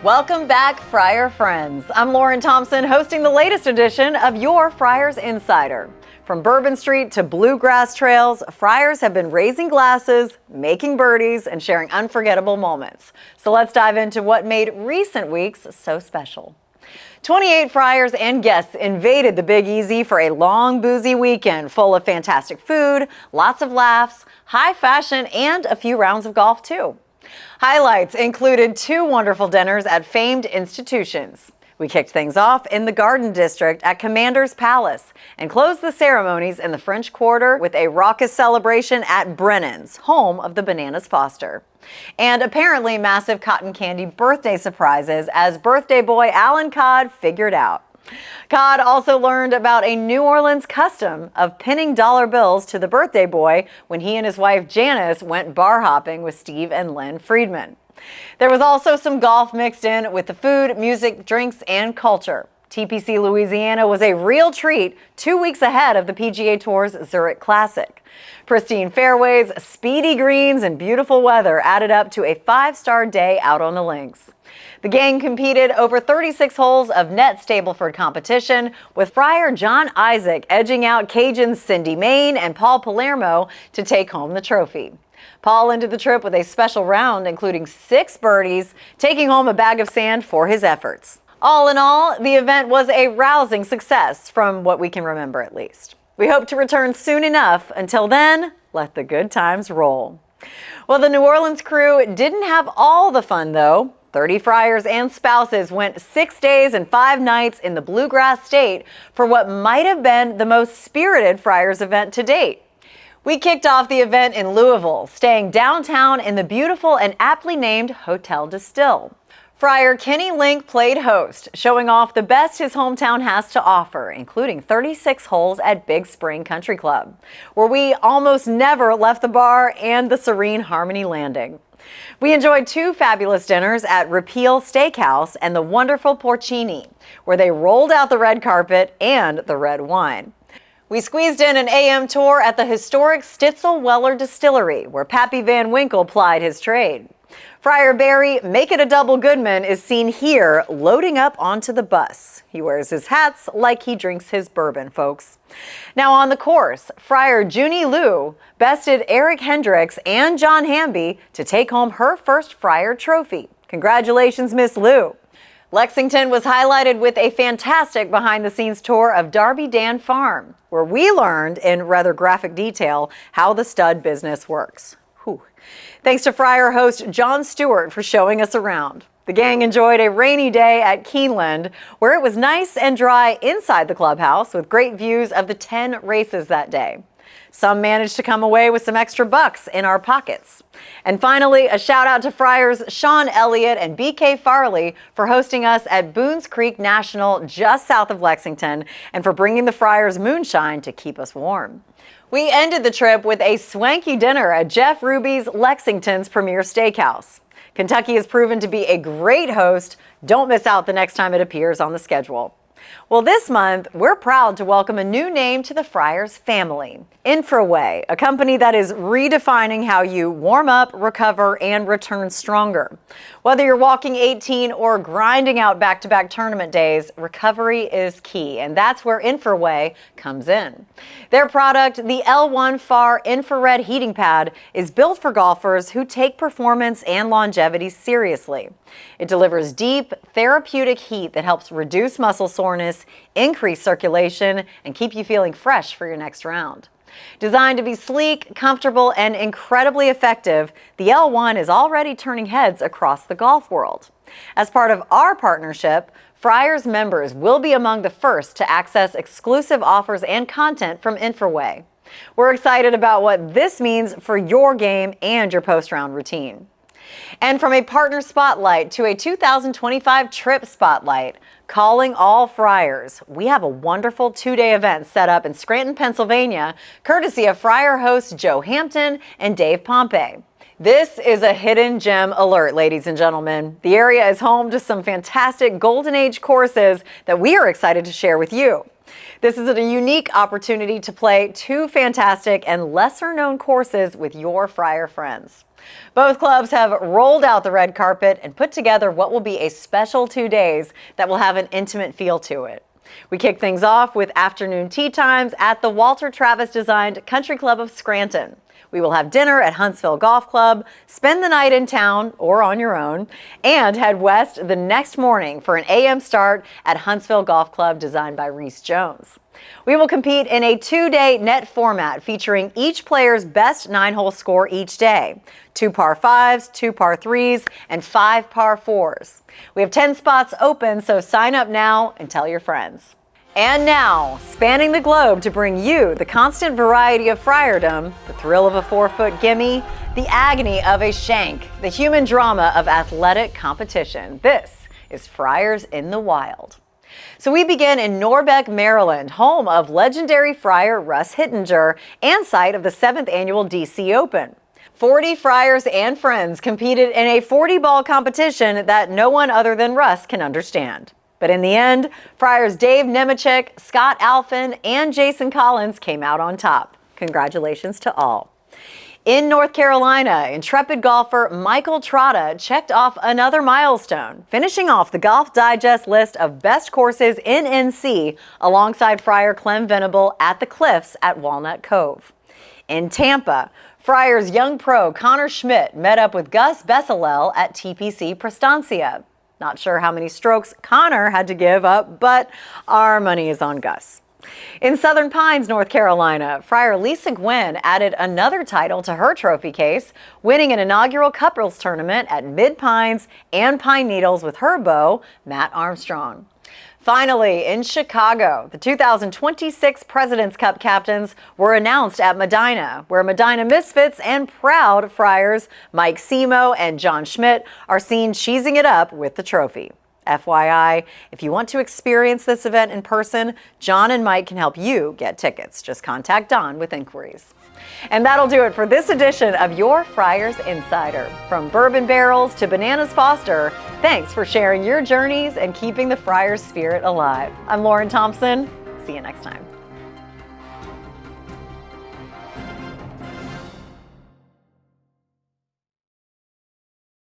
Welcome back, Friar friends. I'm Lauren Thompson, hosting the latest edition of your Friars Insider. From Bourbon Street to bluegrass trails, Friars have been raising glasses, making birdies, and sharing unforgettable moments. So let's dive into what made recent weeks so special. 28 Friars and guests invaded the Big Easy for a long, boozy weekend full of fantastic food, lots of laughs, high fashion, and a few rounds of golf, too. Highlights included 2 wonderful dinners at famed institutions. We kicked things off in the Garden District at Commander's Palace and closed the ceremonies in the French Quarter with a raucous celebration at Brennan's, home of the Bananas Foster. And apparently massive cotton candy birthday surprises as birthday boy Alan Codd figured out. Codd also learned about a New Orleans custom of pinning dollar bills to the birthday boy when he and his wife Janice went bar hopping with Steve and Lynn Friedman. There was also some golf mixed in with the food, music, drinks, and culture. TPC Louisiana was a real treat 2 weeks ahead of the PGA Tour's Zurich Classic. Pristine fairways, speedy greens, and beautiful weather added up to a 5-star day out on the links. The gang competed over 36 holes of net Stableford competition, with Friar John Isaac edging out Cajuns Cindy Main and Paul Palermo to take home the trophy. Paul ended the trip with a special round, including 6 birdies, taking home a bag of sand for his efforts. All in all, the event was a rousing success, from what we can remember at least. We hope to return soon enough. Until then, let the good times roll. Well, the New Orleans crew didn't have all the fun, though. 30 Friars and spouses went 6 days and 5 nights in the Bluegrass State for what might have been the most spirited Friars event to date. We kicked off the event in Louisville, staying downtown in the beautiful and aptly named Hotel Distill. Friar Kenny Link played host, showing off the best his hometown has to offer, including 36 holes at Big Spring Country Club, where we almost never left the bar, and the serene Harmony Landing. We enjoyed 2 fabulous dinners at Repeal Steakhouse and the wonderful Porcini, where they rolled out the red carpet and the red wine. We squeezed in an AM tour at the historic Stitzel Weller Distillery, where Pappy Van Winkle plied his trade. Friar Barry, make it a double Goodman, is seen here loading up onto the bus. He wears his hats like he drinks his bourbon, folks. Now on the course, Friar Junie Lou bested Eric Hendricks and John Hamby to take home her first Friar trophy. Congratulations, Miss Lou. Lexington was highlighted with a fantastic behind-the-scenes tour of Darby Dan Farm, where we learned in rather graphic detail how the stud business works. Whew. Thanks to Friar host John Stewart for showing us around. The gang enjoyed a rainy day at Keeneland, where it was nice and dry inside the clubhouse with great views of the 10 races that day. Some managed to come away with some extra bucks in our pockets. And finally, a shout out to Friars Sean Elliott and BK Farley for hosting us at Boones Creek National just south of Lexington, and for bringing the Friars moonshine to keep us warm. We ended the trip with a swanky dinner at Jeff Ruby's Lexington's premier steakhouse. Kentucky has proven to be a great host. Don't miss out the next time it appears on the schedule. Well, this month, we're proud to welcome a new name to the Friars family, Infraway, a company that is redefining how you warm up, recover, and return stronger. Whether you're walking 18 or grinding out back-to-back tournament days, recovery is key, and that's where Infraway comes in. Their product, the L1 FAR Infrared Heating Pad, is built for golfers who take performance and longevity seriously. It delivers deep, therapeutic heat that helps reduce muscle soreness, increase circulation, and keep you feeling fresh for your next round. Designed to be sleek, comfortable, and incredibly effective, the L1 is already turning heads across the golf world. As part of our partnership, Friars members will be among the first to access exclusive offers and content from Infraway. We're excited about what this means for your game and your post-round routine. And from a partner spotlight to a 2025 trip spotlight, calling all Friars, we have a wonderful 2-day event set up in Scranton, Pennsylvania, courtesy of Friar hosts Joe Hampton and Dave Pompey. This is a hidden gem alert, ladies and gentlemen. The area is home to some fantastic Golden Age courses that we are excited to share with you. This is a unique opportunity to play two fantastic and lesser-known courses with your Friar friends. Both clubs have rolled out the red carpet and put together what will be a special 2 days that will have an intimate feel to it. We kick things off with afternoon tea times at the Walter Travis-designed Country Club of Scranton. We will have dinner at Huntsville Golf Club, spend the night in town or on your own, and head west the next morning for an AM start at Huntsville Golf Club designed by Reese Jones. We will compete in a 2-day net format featuring each player's best 9-hole score each day. 2 par 5s, 2 par 3s, and 5 par 4s. We have 10 spots open, so sign up now and tell your friends. And now, spanning the globe to bring you the constant variety of friardom, the thrill of a 4-foot gimme, the agony of a shank, the human drama of athletic competition. This is Friars in the Wild. So we begin in Norbeck, Maryland, home of legendary Friar Russ Hittinger and site of the 7th annual DC Open. 40 Friars and friends competed in a 40-ball competition that no one other than Russ can understand. But in the end, Friars Dave Nemechek, Scott Alphin, and Jason Collins came out on top. Congratulations to all. In North Carolina, intrepid golfer Michael Trotta checked off another milestone, finishing off the Golf Digest list of best courses in NC alongside Friar Clem Venable at the Cliffs at Walnut Cove. In Tampa, Friars young pro Connor Schmidt met up with Gus Besselel at TPC Prestancia. Not sure how many strokes Connor had to give up, but our money is on Gus. In Southern Pines, North Carolina, Friar Lisa Gwynn added another title to her trophy case, winning an inaugural couples tournament at Mid Pines and Pine Needles with her beau, Matt Armstrong. Finally, in Chicago, the 2026 President's Cup captains were announced at Medina, where Medina Misfits and proud Friars Mike Simo and John Schmidt are seen cheesing it up with the trophy. FYI, if you want to experience this event in person, John and Mike can help you get tickets. Just contact Don with inquiries. And that'll do it for this edition of your Friars Insider. From bourbon barrels to Bananas Foster, thanks for sharing your journeys and keeping the Friars spirit alive. I'm Lauren Thompson. See you next time.